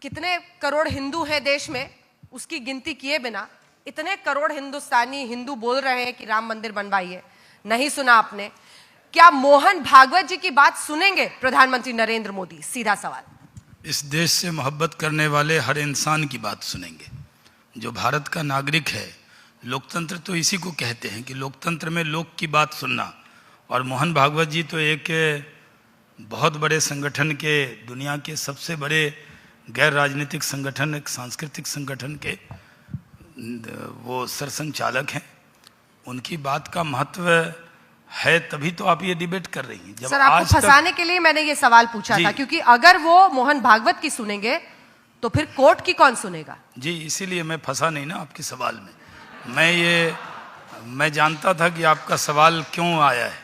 कितने करोड़ हिंदू हैं देश में उसकी गिनती किए बिना इतने करोड़ हिंदुस्तानी हिंदू बोल रहे हैं कि राम मंदिर बनवाइए। नहीं सुना आपने। क्या मोहन भागवत जी की बात सुनेंगे प्रधानमंत्री नरेंद्र मोदी? सीधा सवाल। इस देश से मोहब्बत करने वाले हर इंसान की बात सुनेंगे। जो भारत का नागरिक है, लोकतंत्र तो इसी को कहते हैं कि लोकतंत्र में लोक की बात सुनना। और मोहन भागवत जी तो एक बहुत बड़े संगठन के, दुनिया के सबसे बड़े गैर राजनीतिक संगठन, एक सांस्कृतिक संगठन के वो सरसंचालक हैं। उनकी बात का महत्व है, तभी तो आप ये डिबेट कर रही हैं। जब सर, आपको फंसाने के लिए मैंने ये सवाल पूछा था, क्योंकि अगर वो मोहन भागवत की सुनेंगे तो फिर कोर्ट की कौन सुनेगा? जी, इसीलिए मैं फंसा नहीं ना आपके सवाल में। मैं जानता था कि आपका सवाल क्यों आया है,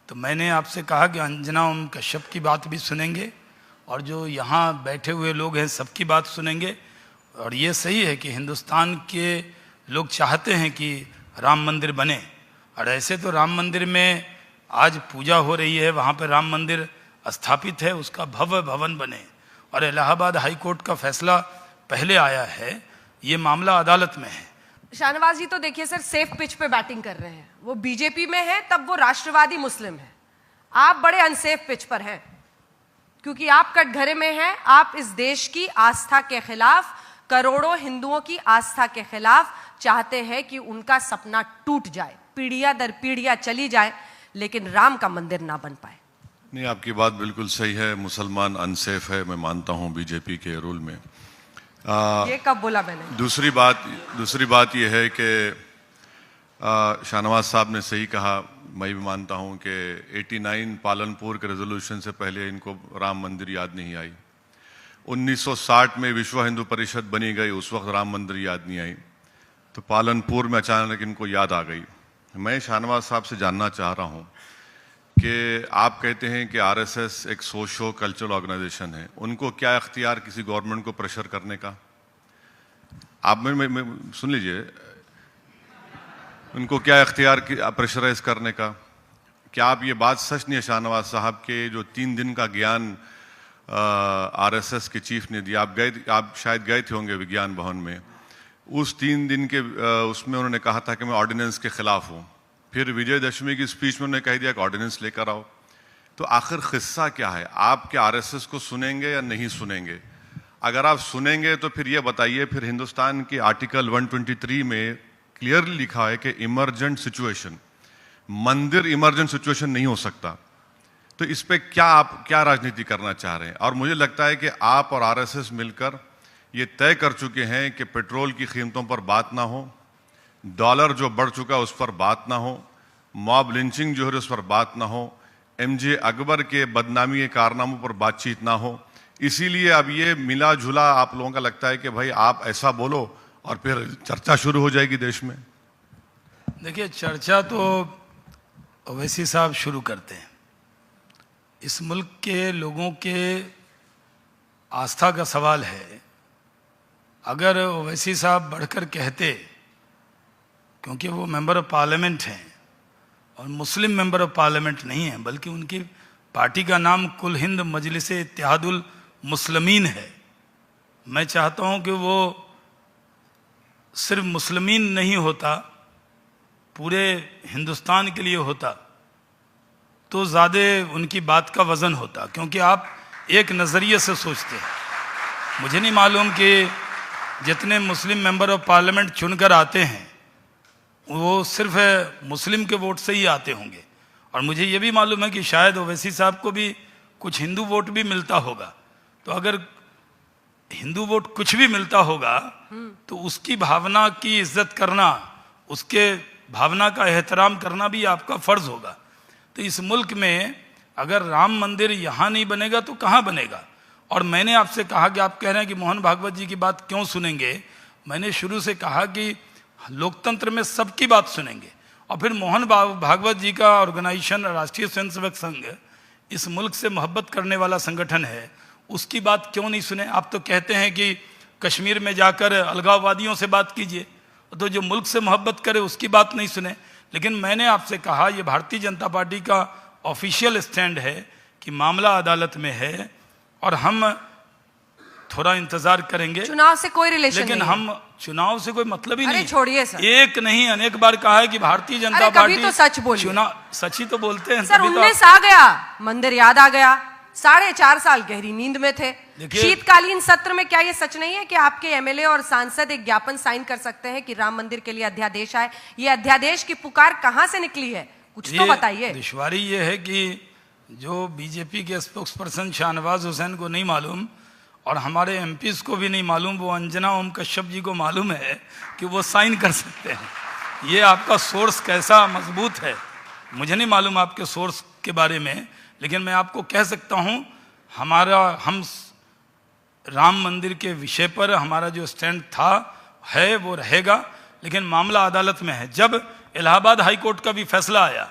तो मैंने आपसे कहा कि अंजना ओम कश्यप की बात भी सुनेंगे और जो यहाँ बैठे हुए लोग हैं सबकी बात सुनेंगे। और ये सही है कि हिंदुस्तान के लोग चाहते हैं कि राम मंदिर बने, और ऐसे तो राम मंदिर में आज पूजा हो रही है, वहाँ पर राम मंदिर स्थापित है, उसका भव्य भवन बने। और इलाहाबाद हाई कोर्ट का फैसला पहले आया है, ये मामला अदालत में है। शाहनवाज जी तो देखिए सर, सेफ पिच पे बैटिंग कर रहे हैं। वो बीजेपी में है तब वो राष्ट्रवादी मुस्लिम है। आप बड़े अनसेफ पिच पर हैं, क्योंकि आप कटघरे में हैं। आप इस देश की आस्था के खिलाफ, करोड़ों हिंदुओं की आस्था के खिलाफ चाहते हैं कि उनका सपना टूट जाए, पीढ़ियां दर पीढ़ियां चली जाए, लेकिन राम का मंदिर ना बन पाए। नहीं, आपकी बात बिल्कुल सही है। मुसलमान अनसेफ है, मैं मानता हूं बीजेपी के रूल में। ये कब बोला मैंने? दूसरी बात यह है कि शाहनवाज साहब ने सही कहा, मैं भी मानता हूं कि 89 पालनपुर के रेजोल्यूशन से पहले इनको राम मंदिर याद नहीं आई। 1960 में विश्व हिंदू परिषद बनी गई, उस वक्त राम मंदिर याद नहीं आई। तो पालनपुर में अचानक इनको याद आ गई। मैं शाहनवाज साहब से जानना चाह रहा हूं कि आप कहते हैं कि आरएसएस एक सोशो कल्चरल ऑर्गेनाइजेशन है, उनको क्या इख्तियार किसी गवर्नमेंट को प्रेशर करने का? आप में सुन लीजिए, उनको क्या इख्तियार प्रेशराइज करने का? क्या आप ये बात सच नहीं है शाहनवाज साहब के जो 3 दिन का ज्ञान आरएसएस के चीफ ने दिया? आप शायद गए थे होंगे विज्ञान भवन में। उस 3 दिन के उसमें उन्होंने कहा था कि मैं ऑर्डिनेंस के खिलाफ हूँ। फिर विजयदशमी की स्पीच में उन्होंने कह दिया कि ऑर्डिनेंस लेकर आओ। तो आखिर किस्सा क्या है? आप क्या आरएसएस को सुनेंगे या नहीं सुनेंगे? अगर आप सुनेंगे तो फिर ये बताइए, फिर हिंदुस्तान के आर्टिकल 123 में क्लियरली लिखा है कि इमरजेंट सिचुएशन, मंदिर इमरजेंट सिचुएशन नहीं हो सकता। तो इस पे आप क्या राजनीति करना चाह रहे हैं? और मुझे लगता है कि आप और आरएसएस मिलकर ये तय कर चुके हैं कि पेट्रोल की कीमतों पर बात ना हो, डॉलर जो बढ़ चुका है उस पर बात ना हो, मॉब लिंचिंग जो है उस पर बात ना हो, एमजे अकबर के बदनामी के कारनामों पर बातचीत ना हो। इसीलिए अब ये मिला जुला आप लोगों का लगता है कि भाई आप ऐसा बोलो और फिर चर्चा शुरू हो जाएगी देश में। देखिए, चर्चा तो ओवैसी साहब शुरू करते हैं। इस मुल्क के लोगों के आस्था का सवाल है। अगर ओवैसी साहब बढ़कर कहते, क्योंकि वो मेंबर ऑफ पार्लियामेंट हैं और मुस्लिम मेंबर ऑफ पार्लियामेंट नहीं है, बल्कि उनकी पार्टी का नाम कुल हिंद मजलिस इत्तेहादुल मुस्लिमीन है। मैं चाहता हूं कि वो सिर्फ मुस्लिमीन नहीं होता, पूरे हिंदुस्तान के लिए होता, तो ज़्यादा उनकी बात का वज़न होता। क्योंकि आप एक नज़रिए से सोचते हैं। मुझे नहीं मालूम कि जितने मुस्लिम मेंबर ऑफ पार्लियामेंट चुनकर आते हैं वो सिर्फ मुस्लिम के वोट से ही आते होंगे। और मुझे ये भी मालूम है कि शायद ओवैसी साहब को भी कुछ हिंदू वोट भी मिलता होगा। तो अगर हिंदू वोट कुछ भी मिलता होगा तो उसकी भावना की इज्जत करना, उसके भावना का एहतराम करना भी आपका फर्ज होगा। तो इस मुल्क में अगर राम मंदिर यहाँ नहीं बनेगा तो कहाँ बनेगा? और मैंने आपसे कहा कि आप कह रहे हैं कि मोहन भागवत जी की बात क्यों सुनेंगे। मैंने शुरू से कहा कि लोकतंत्र में सबकी बात सुनेंगे। और फिर मोहन भागवत जी का ऑर्गेनाइजेशन राष्ट्रीय स्वयंसेवक संघ इस मुल्क से मोहब्बत करने वाला संगठन है, उसकी बात क्यों नहीं सुने? आप तो कहते हैं कि कश्मीर में जाकर अलगाववादियों से बात कीजिए, तो जो मुल्क से मोहब्बत करे उसकी बात नहीं सुने। लेकिन मैंने आपसे कहा, ये भारतीय जनता पार्टी का ऑफिशियल स्टैंड है कि मामला अदालत में है और हम थोड़ा इंतजार करेंगे। चुनाव से कोई रिलेशन लेकिन नहीं हम चुनाव से कोई मतलब ही अरे नहीं। छोड़िए सर। एक नहीं अनेक बार कहा है कि भारतीय जनता अरे पार्टी कभी तो सच बोलिए। चुनाव सच ही तो बोलते हैं। सर तभी तो 19 आ गया, मंदिर याद आ गया, 4.5 साल गहरी नींद में थे। देखिए- शीतकालीन सत्र में क्या ये सच नहीं है कि आपके एमएलए और सांसद एक ज्ञापन साइन कर सकते हैं कि राम मंदिर के लिए अध्यादेश आए? ये अध्यादेश की पुकार कहां से निकली है, कुछ तो बताइए। दुश्वारी ये है कि जो बीजेपी के स्पोक्स पर्सन शाहनवाज हुसैन को नहीं मालूम और हमारे एमपीज को भी नहीं मालूम, वो अंजना ओम कश्यप जी को मालूम है कि वो साइन कर सकते हैं। ये आपका सोर्स कैसा मजबूत है मुझे नहीं मालूम आपके सोर्स के बारे में, लेकिन मैं आपको कह सकता हूँ हम राम मंदिर के विषय पर हमारा जो स्टैंड था है वो रहेगा, लेकिन मामला अदालत में है। जब इलाहाबाद हाई कोर्ट का भी फैसला आया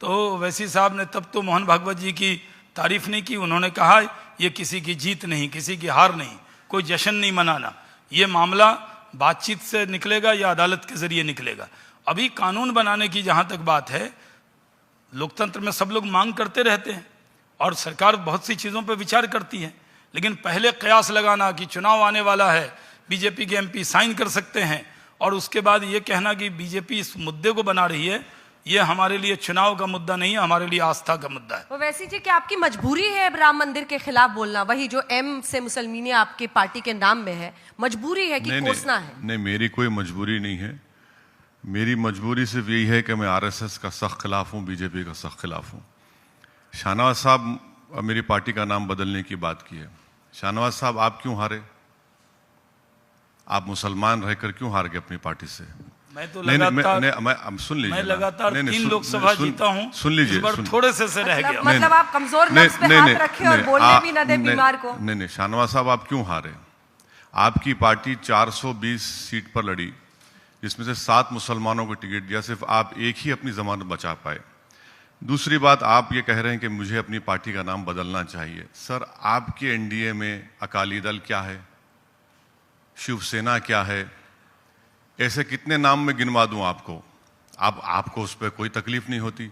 तो ओवैसी साहब ने तब तो मोहन भागवत जी की तारीफ नहीं की। उन्होंने कहा ये किसी की जीत नहीं, किसी की हार नहीं, कोई जश्न नहीं मनाना, ये मामला बातचीत से निकलेगा या अदालत के जरिए निकलेगा। अभी कानून बनाने की जहाँ तक बात है, लोकतंत्र में सब लोग मांग करते रहते हैं और सरकार बहुत सी चीज़ों पर विचार करती है, लेकिन पहले कयास लगाना कि चुनाव आने वाला है, बीजेपी के एमपी साइन कर सकते हैं, और उसके बाद ये कहना कि बीजेपी इस मुद्दे को बना रही है, ये हमारे लिए चुनाव का मुद्दा नहीं है, हमारे लिए आस्था का मुद्दा है। ओवैसी जी, क्या आपकी मजबूरी है अब राम मंदिर के खिलाफ बोलना? वही जो एम से मुसलमानी आपके पार्टी के नाम में है, मजबूरी है कि कोसना है? नहीं, मेरी कोई मजबूरी नहीं है। मेरी मजबूरी सिर्फ यही है कि मैं आरएसएस का सख्त खिलाफ हूँ, बीजेपी का सख्त खिलाफ हूँ। शाहनवाज साहब मेरी पार्टी का नाम बदलने की बात की है। शाहनवाज साहब, आप क्यों हारे? आप मुसलमान रहकर क्यों हार गए अपनी पार्टी से? मैं तो लगातार सुन लीजिए, मैं लगातार 3 लोकसभा जीता हूँ, सुन लीजिए, इस बार थोड़े से रह गया। मतलब आप कमजोर नफ्स पे हाथ रखे और बोलने भी ना दे बीमार को। नहीं, शाहनवाज साहब, आप क्यों हारे? आपकी पार्टी 420 सीट पर लड़ी, जिसमें से 7 मुसलमानों को टिकट दिया, सिर्फ आप एक ही अपनी जमानत बचा पाए। दूसरी बात, आप ये कह रहे हैं कि मुझे अपनी पार्टी का नाम बदलना चाहिए। सर, आपके एनडीए में अकाली दल क्या है, शिवसेना क्या है, ऐसे कितने नाम में गिनवा दूं आपको? आपको उस पर कोई तकलीफ नहीं होती।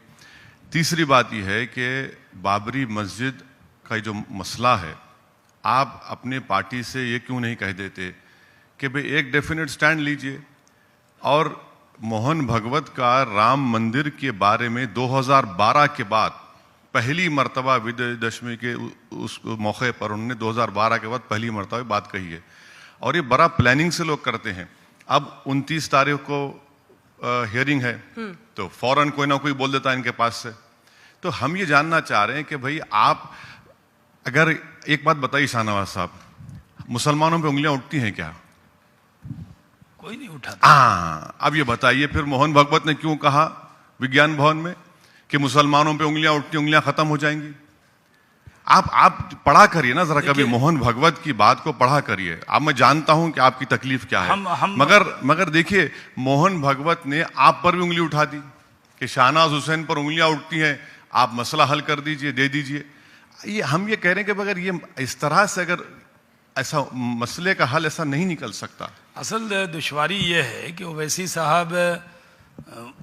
तीसरी बात यह है कि बाबरी मस्जिद का जो मसला है, आप अपने पार्टी से ये क्यों नहीं कह देते कि भाई एक डेफिनेट स्टैंड लीजिए? और मोहन भागवत का राम मंदिर के बारे में 2012 के बाद पहली मर्तबा विजयदशमी के उस मौके पर उन्होंने 2012 के बाद पहली मर्तबा बात कही है, और ये बड़ा प्लानिंग से लोग करते हैं। अब 29 तारीख को हियरिंग है, तो फौरन कोई ना कोई बोल देता है इनके पास से। तो हम ये जानना चाह रहे हैं कि भाई आप, अगर एक बात बताइए शाहनवाज साहब, मुसलमानों पे उंगलियां उठती हैं क्या? कोई नहीं उठाता। अब ये बताइए फिर मोहन भागवत ने क्यों कहा विज्ञान भवन में कि मुसलमानों पे उंगलियां उठती, उंगलियां खत्म हो जाएंगी? आप पढ़ा करिए ना जरा, कभी मोहन भागवत की बात को पढ़ा करिए। अब मैं जानता हूं कि आपकी तकलीफ क्या है, मगर देखिए, मोहन भागवत ने आप पर भी उंगली उठा दी कि शाहनवाज हुसैन पर उंगलियां उठती हैं, आप मसला हल कर दीजिए, दे दीजिए। ये हम ये कह रहे हैं कि अगर ये इस तरह से अगर ऐसा मसले का हल ऐसा नहीं निकल सकता। असल दुश्वारी ये है कि ओवैसी साहब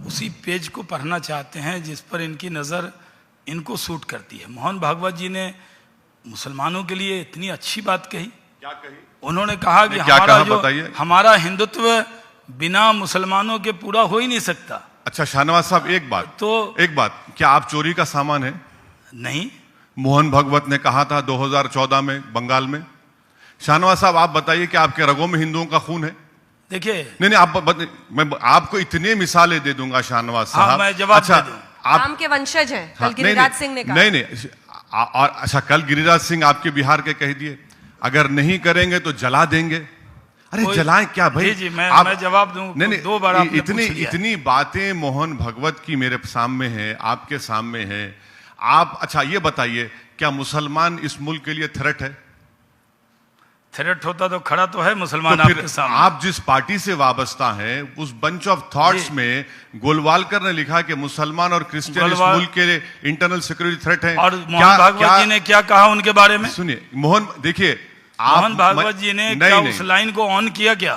उसी पेज को पढ़ना चाहते हैं जिस पर इनकी नज़र इनको सूट करती है। मोहन भागवत जी ने मुसलमानों के लिए इतनी अच्छी बात कही। क्या कही? उन्होंने कहा कि हमारा हिंदुत्व बिना मुसलमानों के पूरा हो ही नहीं सकता। अच्छा शाहनवाज साहब, एक बात, क्या आप चोरी का सामान है? नहीं, मोहन भागवत ने कहा था 2014 में बंगाल में। शाहनवाज साहब, आप बताइए कि आपके रगों में हिंदुओं का खून है? देखिए, नहीं, मैं आपको इतनी मिसालें दे दूंगा शाहनवाज साहब। मैं जवाब दे दूं। राम के वंशज हैं, कल गिरिराज सिंह ने कहा। नहीं, और अच्छा, कल गिरिराज सिंह आपके बिहार के कह दिए अगर नहीं करेंगे तो जला देंगे। अरे जलाएं क्या भाई? जी, मैं जवाब दूं। नहीं, 2 बार आपने इतनी बातें मोहन भागवत की मेरे सामने है, आपके सामने है। आप अच्छा ये बताइए, क्या मुसलमान इस मुल्क के लिए थ्रेट है? थ्रेट होता तो खड़ा तो है मुसलमान तो फिर आपके सामने। आप जिस पार्टी से वाबस्ता हैं, उस बंच ऑफ थॉट्स में गोलवालकर ने लिखा कि मुसलमान और क्रिश्चियन इस मुल्क के लिए इंटरनल सिक्योरिटी थ्रेट है। और मोहन भागवत जी ने क्या कहा उनके बारे में? सुनिए, देखिए, मोहन भागवत जी ने क्या उस लाइन को ऑन किया क्या?